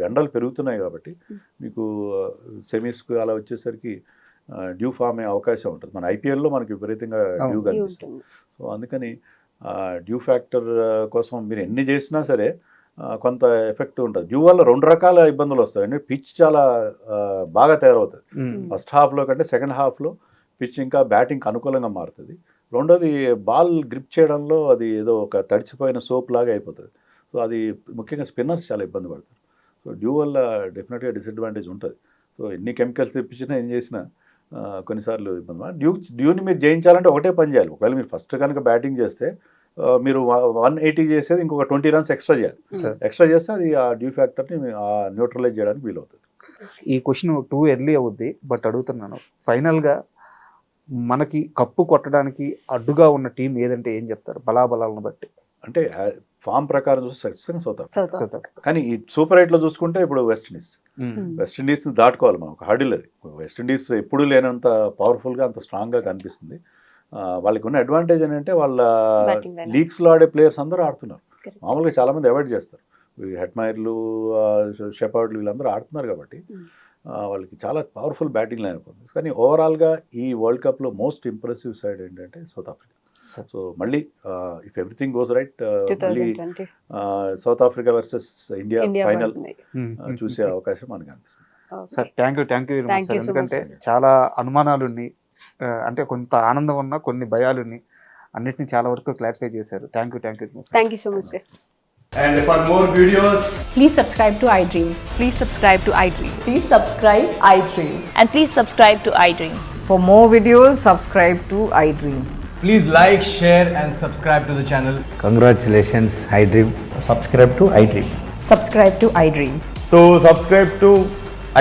ఎండలు పెరుగుతున్నాయి కాబట్టి మీకు సెమీస్కు అలా వచ్చేసరికి డ్యూ ఫామ్ అయ్యే అవకాశం ఉంటుంది. మన ఐపీఎల్లో మనకి విపరీతంగా డ్యూ కనిపిస్తుంది. సో అందుకని డ్యూ ఫ్యాక్టర్ కోసం మీరు ఎన్ని చేసినా సరే కొంత ఎఫెక్ట్ ఉంటుంది. డ్యూ వల్ల 2 రకాల ఇబ్బందులు వస్తాయి. అంటే పిచ్ చాలా బాగా తయారవుతుంది. ఫస్ట్ హాఫ్లో కంటే సెకండ్ హాఫ్లో పిచ్ ఇంకా బ్యాటింగ్కి అనుకూలంగా మారుతుంది. రెండోది బాల్ గ్రిప్ చేయడంలో అది ఏదో ఒక తడిచిపోయిన సోప్ లాగా అయిపోతుంది. సో అది ముఖ్యంగా స్పిన్నర్స్ చాలా ఇబ్బంది పడతారు. సో డ్యూ వల్ల డెఫినెట్గా డిసడ్వాంటేజ్ ఉంటుంది. సో ఎన్ని కెమికల్స్ తెప్పించినా ఏం చేసినా కొన్నిసార్లు ఇబ్బంది. డ్యూని మీరు జయించాలంటే ఒకటే పని చేయాలి. ఒకవేళ మీరు ఫస్ట్ కనుక బ్యాటింగ్ చేస్తే మీరు 180 చేసేది ఇంకొక 20 రన్స్ ఎక్స్ట్రా చేయాలి. ఎక్స్ట్రా చేస్తే అది ఆ డ్యూ ఫ్యాక్టర్ని న్యూట్రలైజ్ చేయడానికి వీలవుతుంది. ఈ క్వశ్చన్ టూ ఎర్లీ అవుద్ది, బట్ అడుగుతున్నాను. ఫైనల్గా మనకి కప్పు కొట్టడానికి అడ్డుగా ఉన్న టీం ఏదంటే ఏం చెప్తారు బలాబలాలను బట్టి? అంటే ఫామ్ ప్రకారం చూస్తే ఖచ్చితంగా సౌత్ ఆఫ్రికా. South కానీ ఈ సూపర్ 8లో చూసుకుంటే ఇప్పుడు వెస్టిండీస్ని దాటుకోవాలి మనం. ఒక హర్డిల్ అది. వెస్టిండీస్ ఎప్పుడూ లేనంత పవర్ఫుల్గా అంత స్ట్రాంగ్గా కనిపిస్తుంది. వాళ్ళకి ఉన్న అడ్వాంటేజ్ ఏంటంటే వాళ్ళ లీగ్స్లో ఆడే ప్లేయర్స్ అందరూ ఆడుతున్నారు. మామూలుగా చాలామంది అవాయిడ్ చేస్తారు. హెట్మైర్లు, షెపర్డ్లు వీళ్ళందరూ ఆడుతున్నారు కాబట్టి వాళ్ళకి చాలా పవర్ఫుల్ బ్యాటింగ్ లైన్ అయిపోతుంది. కానీ ఓవరాల్గా ఈ వరల్డ్ కప్లో మోస్ట్ ఇంప్రెసివ్ సైడ్ ఏంటంటే సౌత్ ఆఫ్రికా. సో మళ్ళీ ఇఫ్ ఎవ్రీథింగ్ గోస్ రైట్ మళ్ళీ south Africa versus India final చూసే అవకాశం మనకు అనిపిస్తుంది. Sir thank you very much sir. ఎందుకంటే చాలా అనుమానాలు ఉన్నాయి, అంటే కొంత ఆనందం ఉన్నా కొన్ని భయాలు ఉన్నాయి, అన్నిటిని చాలా వరకు క్లారిఫై చేశారు. Thank you thank you so much sir. And for more videos, Please subscribe to iDream. Please subscribe to iDream. Please subscribe iDream. And please subscribe to iDream. For more videos, subscribe to iDream. please like, share and subscribe to the channel. Congratulations, iDream. Subscribe to iDream. Subscribe to iDream. So subscribe to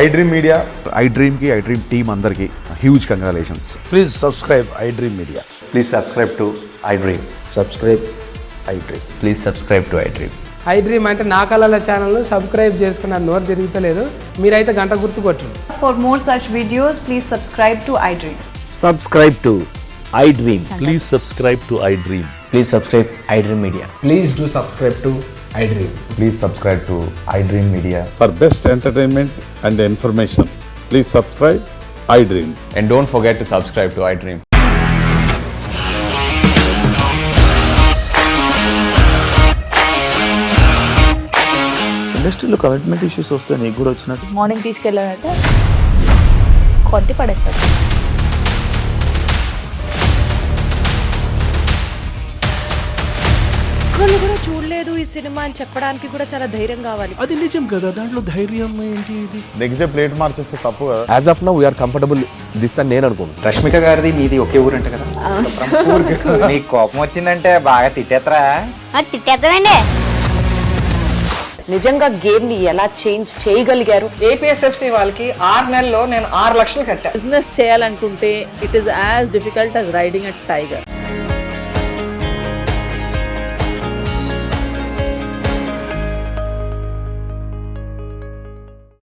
iDream Media. iDream team andarki huge congratulations. Please subscribe iDream Media. Please subscribe to iDream. Subscribe iDream. Please subscribe to iDream. iDream అంటే నా కళల ఛానల్ను subscribe చేసుకున్న నోరు తిరుగుతలేదు, మీరైతే గంట గుర్తు కొట్టండి. For more such videos, please subscribe to iDream. Subscribe to iDream. Please subscribe to iDream. Please subscribe iDream Media. Please do subscribe to iDream. Please subscribe to iDream Media. For best entertainment and information, please subscribe iDream. And don't forget to subscribe to iDream. ఇండస్ట్రీలో commitment issues వస్తే నీకు కూడా వచ్చినట్టు? Morning తీసుకెళ్ళాలంటే కొట్టి పడేసాడు. ఒక్కళ్ళు కూడా చూడలేదు ఈ సినిమా అని చెప్పడానికి కూడా చాలా ధైర్యం కావాలి. అది నిజం కదా, దాంట్లో ధైర్యం ఏంటి? ఇది నెక్స్ట్ డే ప్లేట్ మార్చేస్తే తప్పు కదా. As of now, we are comfortable this అని నేను అనుకుంటున్నాను. రష్మిక గారిది మీది ఒకే ఊరంట కదా? నీకు కోపం వచ్చిందంటే బాగా తిట్టేత్తరా? తిట్టేద్దామండి. నిజంగా గేమ్ ని ఎలా చేంజ్ చేయగలిగారు? ఏపీఎస్ఎఫ్సి వాళ్ళకి 6 నెలల్లో నేను 6 లక్షలు కట్టా. బిజినెస్ చేయాలనుకుంటే it is as difficult as riding a tiger.